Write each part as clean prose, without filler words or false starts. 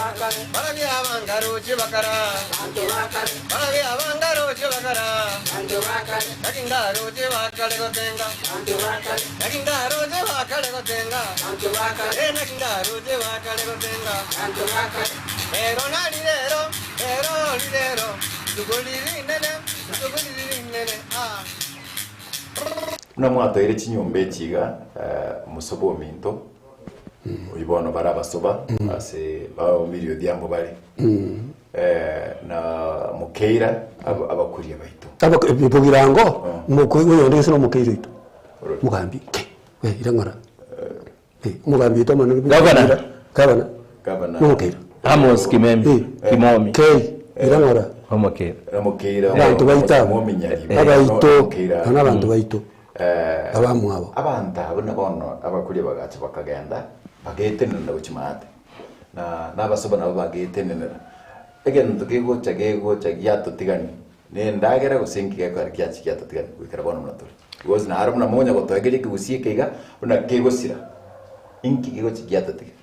Baragi avangaro chibakara. Baragi avangaro chibakara. Nakindaro chibakara gotenga. Nakindaro chibakara gotenga. Nakindaro chibakara gotenga. Pero nalidero, pero lidero. Tugolirine, tugolirine. Ah. Namwato ere chinyombe chiga musobo minto. Uibono barabasoba ase ba milio diambo bari. Na mukeira abakuriye baito. Bipogirango mukoyo yondese no mukeiro ito. Mugambi. We irangora. Mugambi to manu Gavana. Mukeira. Amos Kimomi. Irangora. Mukeira. Abantu baita. Abaito. Ana abantu baito. Abamwabo. Abanta abona bono abakuriye bagacha bakagenda. Bagetenera buchimate. Nabasoba nabo bagetenera. Again tukego chagiato tigani. Nendagera gusinkiga kwa kiachi kiato tigani kwikara bono mnatori. Was na arabuna monya gotogere kusiye kega una kego sira. Inki kego chigiato tigani.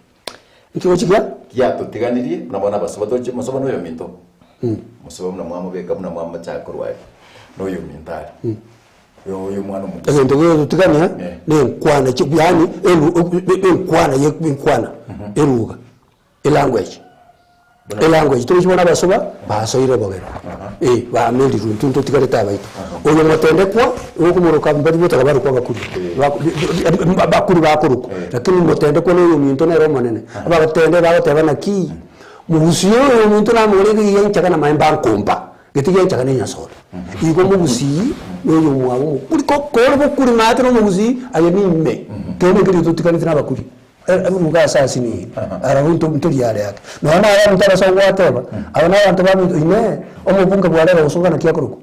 Inki chigia? Kiato tiganiri na bona basoba toche musoba no yominto. Musoba mna mwamo beka mna mwamo chakorwa. No yomintari. Yo mwana mu. Ndo tutigana ne nkwana yani nkwana yenkwana eruga language tubishobora basoba basoire bogera ba mendi runtu tigare tabaito oyo motendekwa ukumuruka mbari bota bari kwa bakuru bakuruko lakini motendekwa no minto na roma nene abatende babatebana ki mubusiyo yo minto na muri yenchaka na maimba nkomba getiye yenchaka ne nyasoro igo mubusi no mwabo kuri kokoro bokuri matro mubusi ayo nimme kene kiri tutikani tana bakuri muga sasi ni arahunto mturi yale yake naona ya mtara sawa wateba abana abantu babu ine omubunga bwalera usungana kyakuruko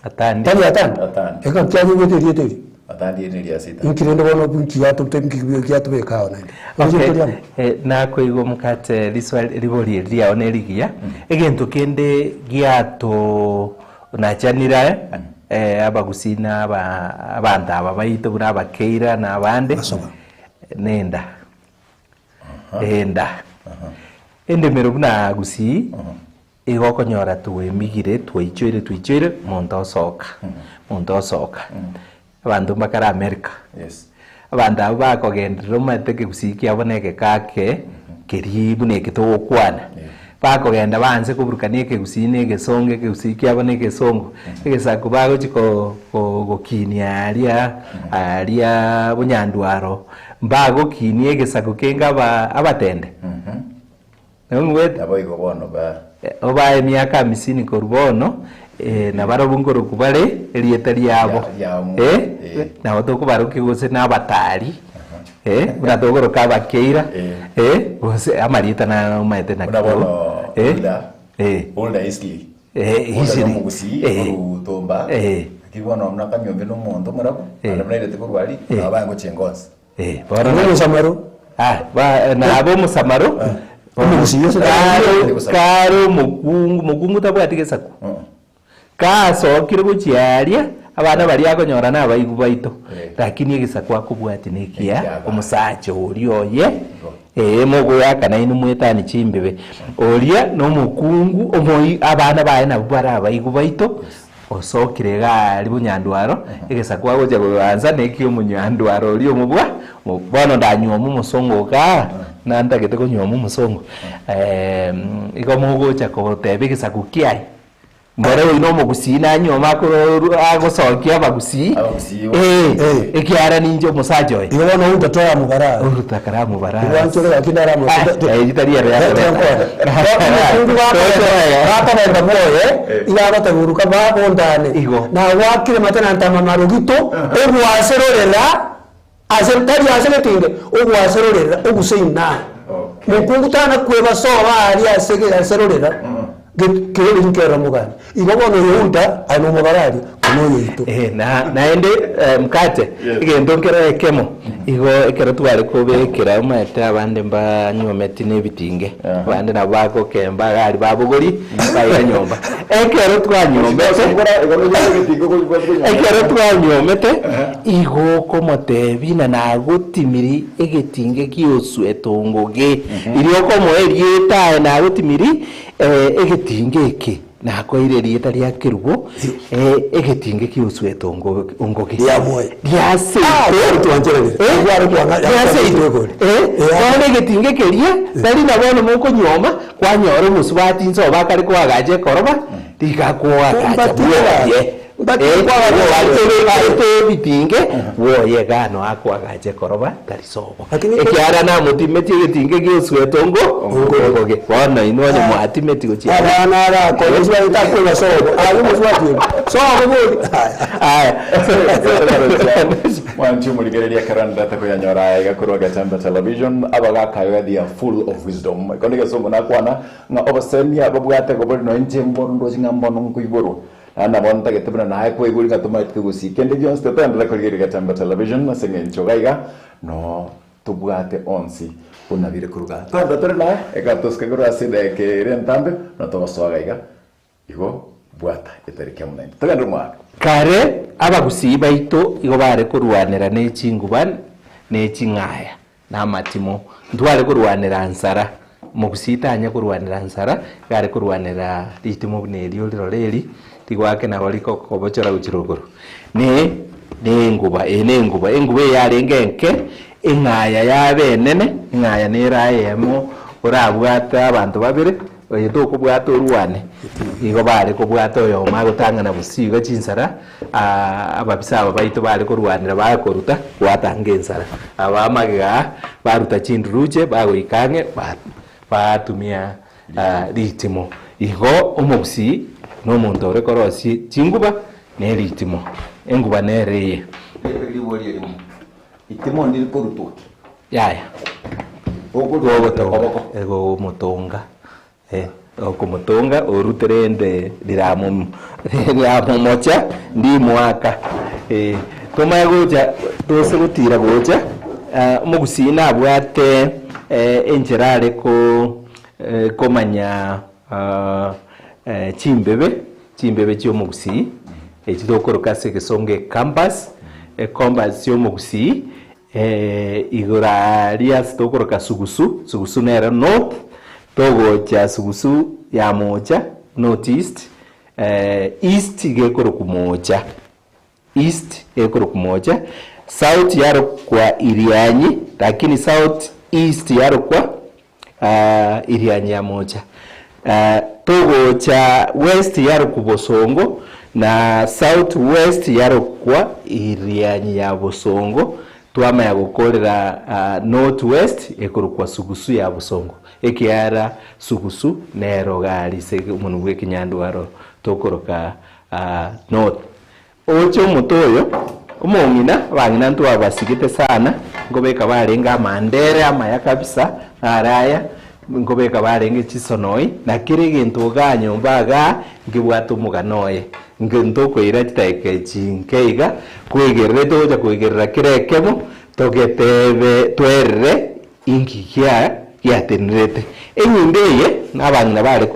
atandi eka kyanyu weteri yeteri atandi ene ya sita nkirendo bono bunkiyato temkiyato bekaho nani nako igo mukate liswa liboli ria oneligia egento kende giato najanira abagusina abanda ababaito bura abakeira na abande nenda ende mero buna gusi igokonyora tuwemigire twichwire monto soka abandu bakara America abandu abo bakogendera mateke gusiki aboneke kake keribu nekitokwana bakogenda banze kuburukanie kegusine gesonge kegusiki aboneke songo egesaku bago chiko gokinia alia bunyandwaro mbago kinie gesaku kenga abatende ngwet aboigo bono ba oba emyaka 50 korubono na barabungoro kubale elieta lyabo na otoko baruki gose na batari buratogoro kabakeira gose amarieta na maete na Olda Isli mugusi utomba kibono mnaka nyombe no mondo marabo arabere te kurwali abango chengonza bora no musamaro na abo musamaro mugusi yose karo mukungu tabwatigesa ko kaso kire guchiaria abana bari akonyora na abayigu baito lakini egisakwa kubwati nekia omusacha orioye mogo yakana inu mwetani chimbebe oria no mukungu omoi abana bae na bwara abayigu baito osokire gali bunyandwaro egesakwa goja kubanza nekio munyandwaro orio mubwa bono ndanywa mu musongo ka nanda gete konywa mu musongo igomo goja ko tebe gesaku kiai mbere ino mugusina nyoma ko agosokia bagusi ekiara ninjo musajo ibona utatoa mubara urutakara mubara wanchore akindara mu italia ya hapa ndio moye ila bataguruka babondane na wakire matana ntama marugito ogwaserorera azentari asetinge ogwaserorera oguseina mukungutana kweba soba ali asegera aserorera kero linkera mugani igobono yunda ano mubarari no yito na ende mkate igendo kera ekemo igo ekera twari kubekera umete abande mba nyometi nebitinge abande nabako kemba gari babugori baira nyomba ekero twanyomete igo komotebi na nagutimiri egetinge kioswe tongoge irio komoerieta nagutimiri egetinge eki nakoire rieta ria kirugo egetinge kiusweto ongoge ya moyo ya se tuanjere gwaro twanga ya se one egetinge keria tari na bono moko nyoma kwanyoro musubati nso bakari kwagaje koroba tikakwa kacha buye bitinge woye gano akwagaje koroba tarisobo ekiara na mutimeti egetinge kiusweto ongoge bona inone muatimeti gochi ara ko muswa itakwega sobo ali muswati sobo bodi wanchu muligereria karanda tako yanyora igakorwa Gatamba Television abaga kayo dia full of wisdom kondiga somo na kwana nga obasenia babwate ko bodi no nje mbondo singambono kuiboro ana bonta getebna na ko iguri gatuma tikusi kende Jones tetandra ko Gatamba Television sengencho gaiga no tubwate onsi unabire kuruga tanda terna ekatoska gura sida ke rentambe no to swagaiga igo bwata eterike munene taganduma kare abagusiba ito igo bare kurwanira n'echinguban n'echingaya n'amatimo ndware kurwanira nsara mu gusitanya kurwanira nsara gare kurwanira litimo bnerio liroreri tigwake na waliko kobochora uchiruguru ne nguba enguba yarengenke ingaya yabenene ingaya nerayemo urabwata abantu babire oyeto kubwata urwane igo bare kubwata oyo magutangana busiga chinsara ababisa abaito bare kurwanira bakoruta gwatanga ensara abamaga baruta chinduruje bagoikange batumia ritimo igo omubusi no muntu ore korosi chinguba ne ritimo enguba nereye itimo ndiri poruto yaya ego mutonga okumutonga oruterende diramumocha ndi mwaka tomagoja tose gutira goja mugusina abwate enjerare ko komanya chimbebe cyo mugusi ekidokoroka sekesonge campus campus yo mugusi igora rias tokoroka sugusu nera north togo cha sugusu ya moja north east east gekoro kumoja east ekoro kumoja south yaro kwa irianyi lakini south east yaro kwa irianyi ya moja togo cha west yaro kubosongo na south west yaro kwa irianyi ya bosongo twama ya gukorera north west ekoro kwa sugusu ya bosongo ekiara sugusu nero gari se umuntu gwe kinyandwaro tokoroka north ocho mutoyo umongina bangina ntu abasigite sana ngobeka barenga mandere amaya kabisa araya ngobeka barenge chisonoi na kirege ntoganyo mbaga ngibwatu muganoye ngento koira titaike chinkeiga kwegerere toja kwegerera kirekemo togetebe twerere inkikia yatenrete enyindeye nabangina bare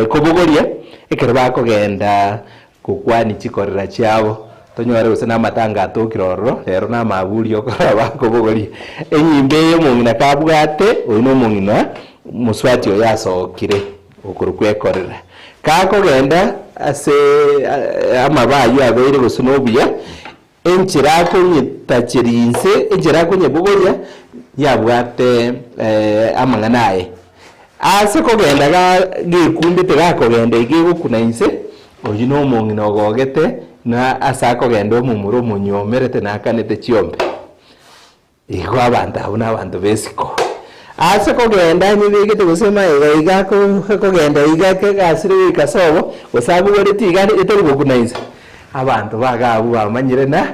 kubugoria ekerba kogenda kukwani chikorera chabo tonyore gose na matanga atokiroro rero na maburi okora bakubugoria enyimbe mungina kabwate oyino mungina muswati oyasokire okurukwekorera kakogenda ase amabayo abere gose nobuya enchirako nyitachirinse enchirako nyebugoria yabwate amanganaye ase kogenda ga gikumbite gakogenda igigukunainse oyino mungina ogogete na asa kogenda omumuro munyomerete nakanete chiombe igo abantu abuna abantu besiko ase kogenda nyibigite gusema igako kogenda igake gasire ikasobo osabu goreti igane etari gukunainse abantu bagabu bamanyire na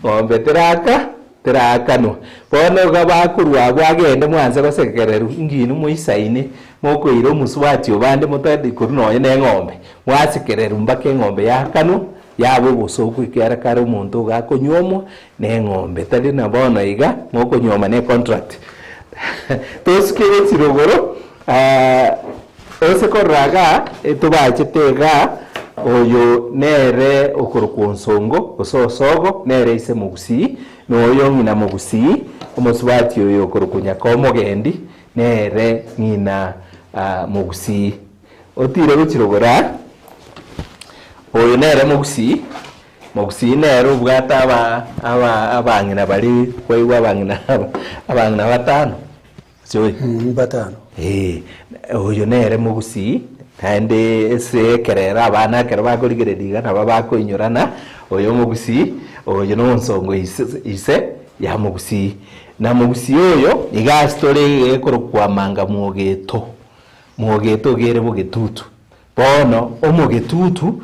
ombeteraka tirakanwa bono gabakurwa bwagende mwanze gosekereru nginu muisaini mokoiro muswati obande mutadi kuruno ne ng'ombe mwasekereru mbake ng'ombe yakanu yabo bosoku ikera kare omonto gakonyomo ne ng'ombe tadi na bono iga mokonyoma ne contract toskire chirogoro ose koraga etubachitega oyo nere okorokonsongo ososogo nere ise mugusi noyo ngina mugusi omoswati oyo okorokunya komogendi nere ngina mugusi otire gochirogora oyo nere mugusi nere obwata abangina bari kwaiwa abangina batano soy batano oyo nere mugusi ande ese kerera abana kero bakorigerediga naba bakoinyorana oyo mugusi oyo nonsongo ise ya mugusi na mugusi oyo iga story ekorokwa manga mugeto gere bugetutu bono omugetutu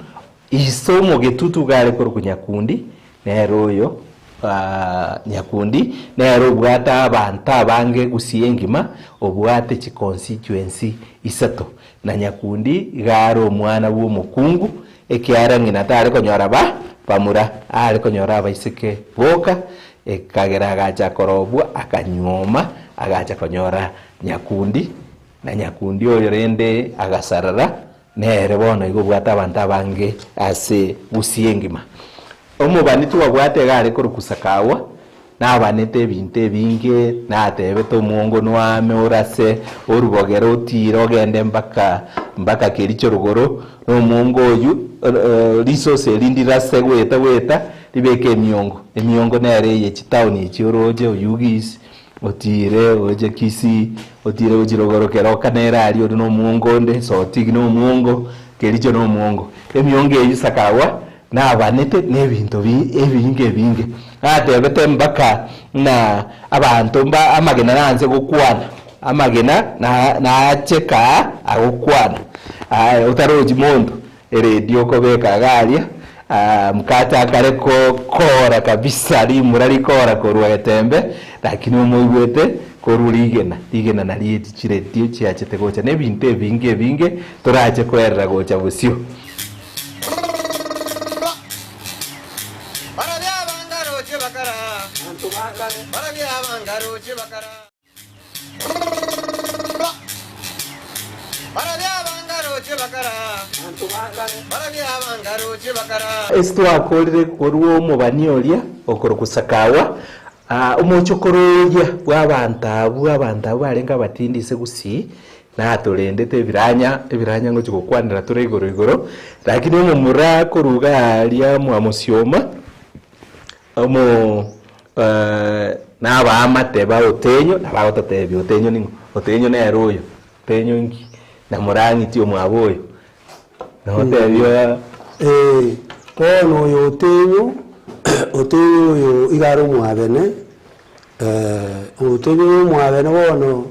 iso mugetutu gare korokunyakundi nero oyo nyakundi nero bwata abantu abange gusiengima obwate chi constituency isato na nyakundi garo omwana w'omukungu ekiara ngina tare konyora bamura ari konyora abaisike boka ekagera agacha korobwa akanyoma agacha konyora nyakundi na nyakundi oyo rende agasarara nere bono igo bwata abantu abange ase gusiengima omubani tuwabwate gare korokusakawa nabanete ebintu ebinge natebete omongo nwame orase orubogero otire ogende mpaka kericho rugoro n'omongo oyu resource erindi rase gweta ribeke emiongo nere eye chitauni echioroje oyugisi otire oje kisi otire ojirogoro keroka nere ari ori n'omongo nde sotigi n'omongo kericho n'omongo emiongo eyu sakawa nabanete nebintu ebinge atebete mbaka na abantu amagena nanze gukwana amagena na acheka agukwana utaroji mondo eredio kobeka galia mkata kareko kora kabisa rimurari kora korwa getembe lakini omoigwete korurigena na lieti chiretio chiachete gocha nebintu ebinge torache kwerera gocha busio esto akorire korwo mubani oria okorokusakawa omochokororia bw'abantu barenga batindise gusi natorendete ebiranya ngochi gokwanira tore igoro lakini omumura koruga aria mwamosioma omo nabamateba otenyo nabagotatebia otenyo ningo otenyo nero oyo otenyo ngi na murangi tio mwaboyo notebio bono oyo otenyo oyo igaro mwabene otenyo mwabene bono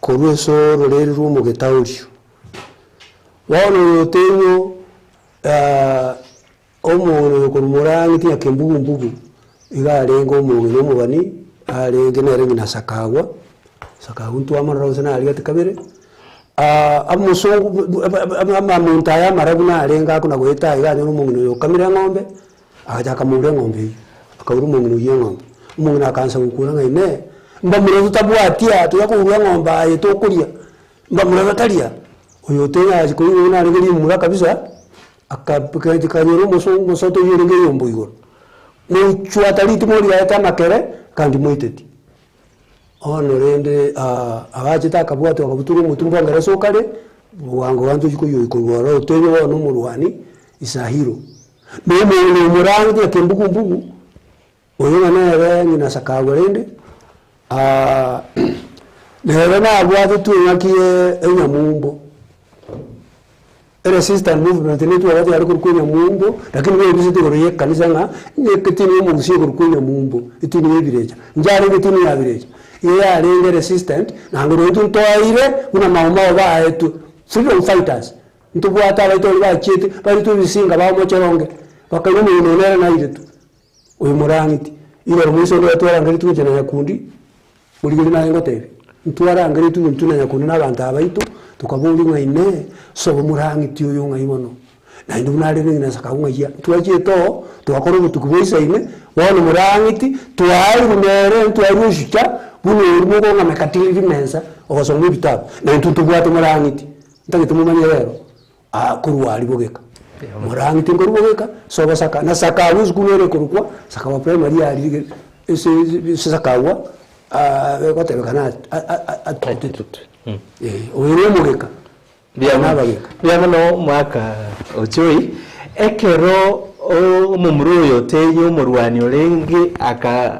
korwa esoro reri rw'omugetaorio bono oyo otenyo omono korumurangi tinya kembugu igarenga omugeni omubani arenge nere ngina sakagwa ntwamarora gose narigate kabere amusungu amamuntu aya marabu narenga ako nagweta iganyora omong'ina oyo okamire ng'ombe agacha akamura eng'ombe eyo akaura omong'ina oyo eng'ombe omong'ina akansa gokura ng'aine mbamura tutabwatia tuya kourwa eng'ombe aye tokuria mbamura bataria oyo otenya achikoirwa narenge rimura kabisa akanyora omusungu mosoto oyo erenge eyombo igoro nochwata ritimo riaete amakere kandi moiteti ono rende agachete akabwatwa akabutura omotumba ngeresa okare bwango bantu chikoyo ikorwara otenyo bono omorwani isahiro nomong'ina omorangi tinya kembugu oyo nere ng'ina sakagwa rende nere nabwate tweng'akie enyamumbo resistant movement netwagati ari kurikunya mumbo lakini wewe bisite goro yekanisa nga neketini omugusie kurukunya mumbo itini yebireja njare ngitini yabireja ye arenge resistant nangoro ntoire una mama ba etu freedom fighters ntubwata abaito bachete bari tubisinga ba mochoronge bakayo mu nonera na iretu uyu murangiti iro mwiso ndo twarangari tuje na yakundi muri gari na ngotevi twarangari tuje na yakundi n'abantu abaitu tukabuli ngaine so murangiti uyu ngaimono na ndu nari ngina sakaunga ya twaje to twakora butukubeisa ine wano murangiti twari kumere twari ushita buno urimo ngo ngamekatiri mensa okosoma bitabu na ntuntu bwate murangiti ntagite mumanye rero kuruwari bogeka murangiti ngorubogeka so basaka na sakawu zgunere kurukwa sakawa primary yari sakawa bekotebe kana atutut oyo mugeka biamano mwaka ochoi ekero umumuruyo teyo murwani olenge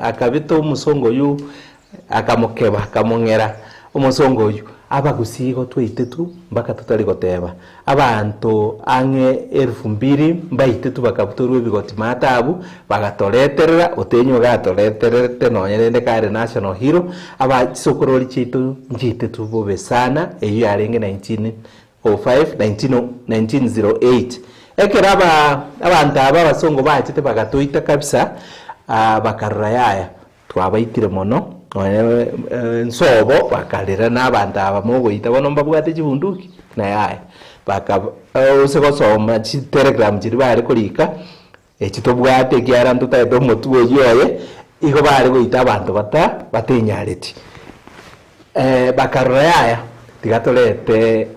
akabito umusongo yu akamukeba akamongera umusongo yu abagusigo twitetu mpaka tutari goteba abantu ange 2000 mbaitetu bakabutorwa ibigoti matabu bagatoreterera otenyo gatoreterete nonyerende kare national hero abasokorori chitu njitetu bobe sana eyo yarenge 1908 ekera abantu aba basongo bachite bagatoita kabisa bakarra yaya twabaitire mono nsobo bakalira n'abantu abamugoita bono mbabwate chibunduki na yaya baka usegosoma chi telegram chiri bari kolika ekitobwate kiarantu taito motuo yoye igo bari goita abantu batenyareti bakarra yaya tigatolete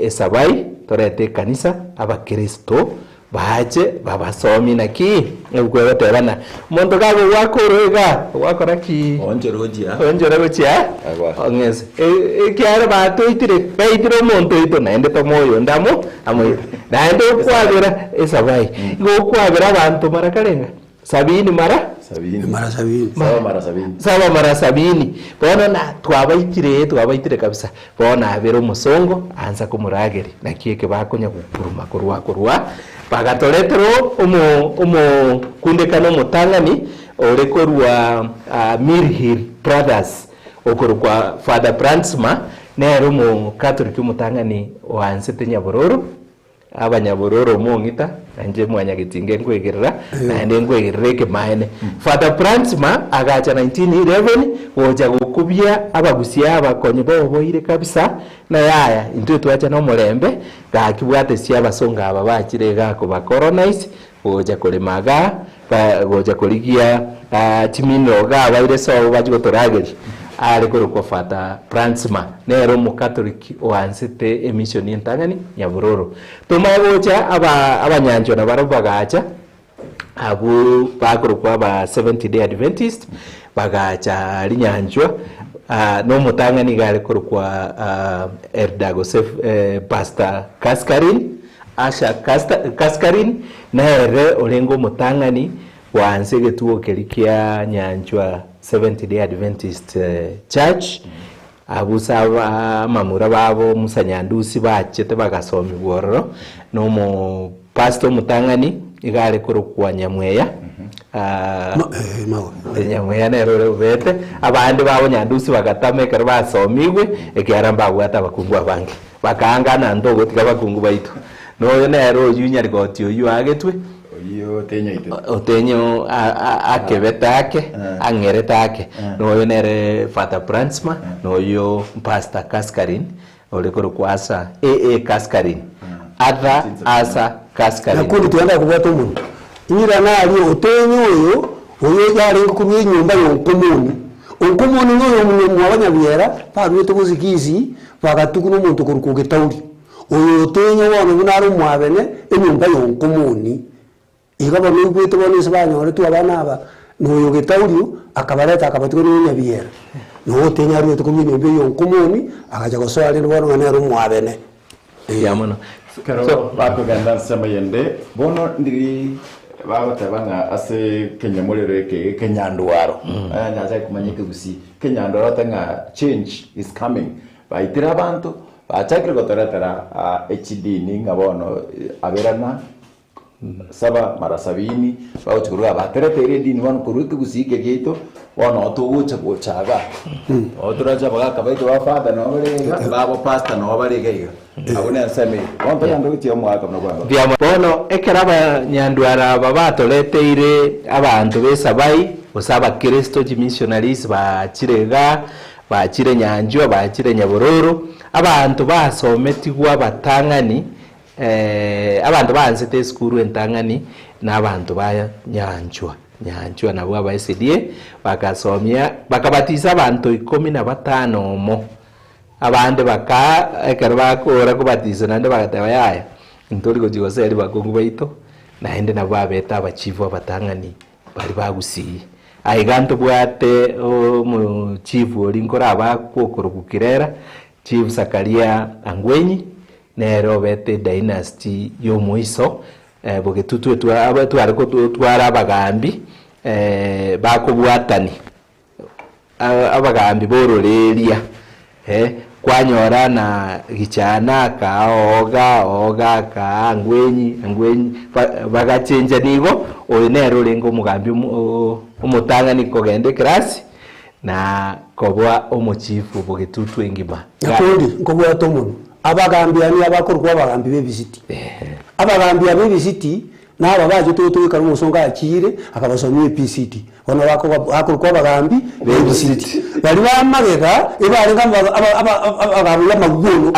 esabai torete kanisa abakristo baje babasomi naki ubwo batebana mondo gago wakora ki onjorogia ongeze kiara batoitire baitire mondo ito naende tomoyo ndamo amo naende kwabira esabai go kwabira abantu marakarenga 70 mara 70 bona na twabaitire kabisa bona abero musongo anza kumurageri nakieke bakonya gukuruma kurwa bagatoretero umu kundekano mutangani orekorwa Mirhir Brothers okorwa Father Brandsma nero mu Catholic mutangani wansete Nyabororo abanyabororo mongita anje mwanyagitinge ngwegerera nande ngwegerereke maene Father Brandsma agacha 1911 woja gukubya abagusia abakonye boboire kabisa na yaya into twacha no mulembe gakibwate sia basonga aba bakire gako ba colonize woja kolemaga woja koligia timino ga baire so bajigotorageri ari ko Father Brandsma nero mu Catholic wansete emission intangani Nyabororo tumagocha abanyanjo na barabagacha abu bakuru ba 70 day Adventist bagacha linyanjwa no mutangani gari kwa Erdago Pastor Kaskarin nere olengo mutangani wansege tuo kelikia nyanjwa 70 day Adventist Church abusaba mamura babo musanyandusi bachete bagasomi bwororo no mu pastor mutangani igare kwa Nyamweya Nyamweya nero bete abandi babo nyandusi bagatame kare basomigwe ekyaramba bwata bakungwa bangi bakangana ndogo tikabakungu baitu no nero yunyarigoti oyu agetwe otenyo akebetake angeretake no nere Father Brandsma no yo Pastor Kaskarin olekoro kwasa Kaskarin adha asa Kaskarin nakundi tuenda kubata umuntu nyira nali otenyo oyo yari kubye nyumba yonkomuni onkomuni ngoyo mu abanyabyera paruye tobuzikizi bagatuku n'umuntu kurukuge tauri oyo otenyo wano bunaro mwabene enyumba yonkomuni igaba n'ubwito bonese banyore tu abana aba no getauriyo akabareta akabatwe n'inyabiera no tenya ruyo tukumye mbe yo komuni akaja gosoa rero bono ngane mwabene yamono so bakuganda sema yende bono ndiri babatabanga ase kenyamolero eke kenyandwaro naza kumanyike gusi kenyandwaro tanga change is coming baitira abantu bachakire gotoratara HD ni ngabono aberana saba mara 70 bagochikuruga bateretere dini wanu kuruti gusike gito wana otugucha gochaga oturacha bagaka baito ba father no barega babo pastor no barega iga abone aseme onto yando giti omwaka no baba bya bono ekeraba nyandwara babatoleteire abantu besabai osaba Kristo missionaries bachirega bachire nyanjwa bachire nyabororo abantu basometigwa batangani abantu banzete skuru entangani n'abantu ba nyanjwa nabo aba SDA bakasomya bakabatiza abantu 15 omo abande baka ekarba kora kubatiza nande bagataba yaya ntori ko jigoseri bakungu baito naende nabo abeta abachivu abatangani bari bagusiye aiganto bwate mu chivu olinkora abakokorokukirera chivu Sakaria Angwenyi nero bete dynasty yo muiso boge tutu twara abagambi bakobwatani abagambi bororeria kwanyora na gichana ka oga ka Angwenyi bagachenja nigo oinero lengo mugambi umutangani kogende class na kobwa omuchifu boge tutu engima yakodi kobwa tomuno abagambiani abakorwa abagambi bebisiti abagambi abebisiti naba baje tutuika n'umusonga akire akabasomye PCT bona bakorwa abagambi bebisiti bali bamagega ibarenga abagambi amaguno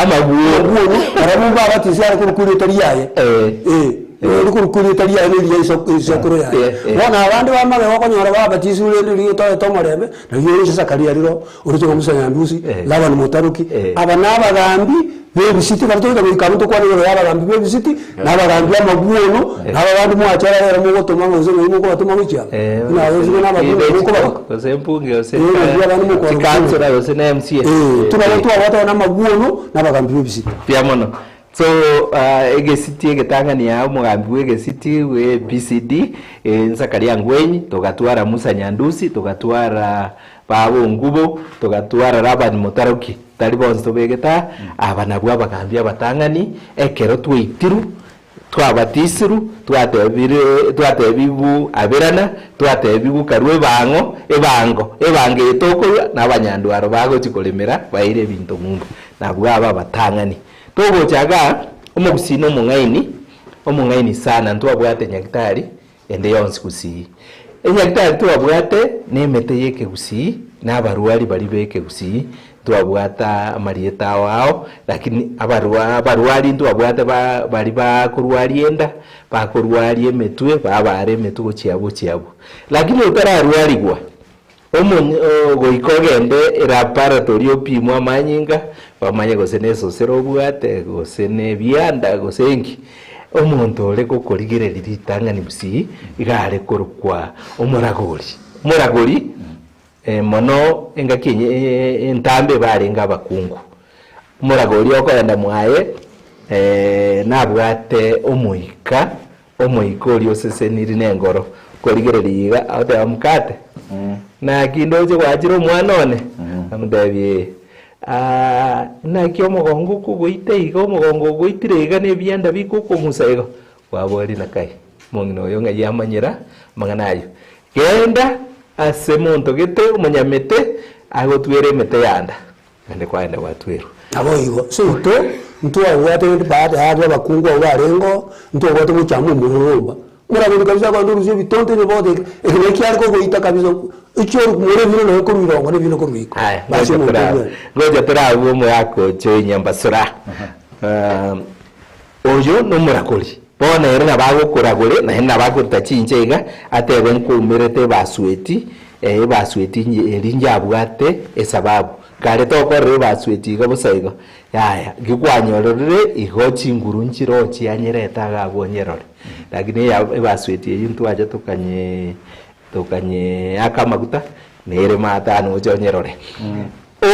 baramuba batizara kurukuri tariyaye kurukuri tariyaye ni isokoro yaye bona abandi bamagega bakonyora babatizure ni tomorebe na yose Sakaria riro uruto musanyambusi laba n'umutaruki aba nabagambi bebisiti baritoza bikamuto kwa rero yabagambi bebisiti nabagambi amaguno n'abandi mwachara rero mu gotoma ngoze mu ko batoma mucya na yose n'abaguno ko bako kozempunge yose kanzo na yose na MCA tunabantu abata n'amaguno n'abagambi bebisiti piamono so egesiti egetangani ya umugambi w'egesiti we PCD Sakaria Angwenyi togatwara Musa Nyandusi togatwara babo ngubo togatwara Rabani Mutaruki tari bonzo begeta abana bwa bagambi abatangani ekero twitiru twabatisiru twatebibu aberana twatebibu karwe ebange etoko n'abanyandwaro bago chikolemera baire bintu mungu nabwo aba batangani togo chaga omugusino omungaini sana ntwabwate nyagitari ende yonsi kusi enyagitari twabwate nemete yeke kusi n'abaruari bari beke kusi twabwata amarieta wao lakini abaruari twabwata bari bakurwari enda bakurwari emetwe babare metugo chiabo lakini utararuari gwa goikogende laboratory opimwa amanyinga bamanye gosene sosero bwate gosene bianda gosengi omuntu ole kokorigereri ritangani busi igare korukwa omuragori mono engakinye entambe barenga abakungu omuragori okoyenda mwaye nabwate omuika oli oseseniri nengoro korigereri iga ate amukate na kindoje gwajira omwana one amudebye na kyo mugongo kugoite iga omugongo goitire iga ne byanda bikuko musaigo wabori nakai mongino yo ngayamanyira manganayo genda ase muntu gite umunyamete agotwere mete yanda ande kwaenda watwero abo igo suto mtu awate baada ya abakungu abarengo mtu awate muchamu murumba murabiri kabisa kwa nduruze bitonte ne bode ekene kyariko goita kabisa icho muri bino no ko mirongo ne bino ko biko basi ngoja tara uwo yako cyo nyambasura ojo no murakoli bona era nabago kuragore na hena bago tachinjega atebe nkumirete basweti basweti erinja bwate esababu kare to korre basweti go busaigo yaya gikwanyorore igochi nguru nchiro chianyereta gabonyerore lakini ya basweti yintu aje tukanye akamaguta nere mata no chonyerore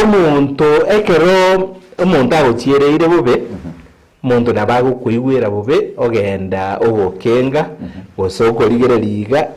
omuntu ekero omuntu agochiereire bube muntu nabago kuigwira bube ogenda ogokenga osoko rigere liga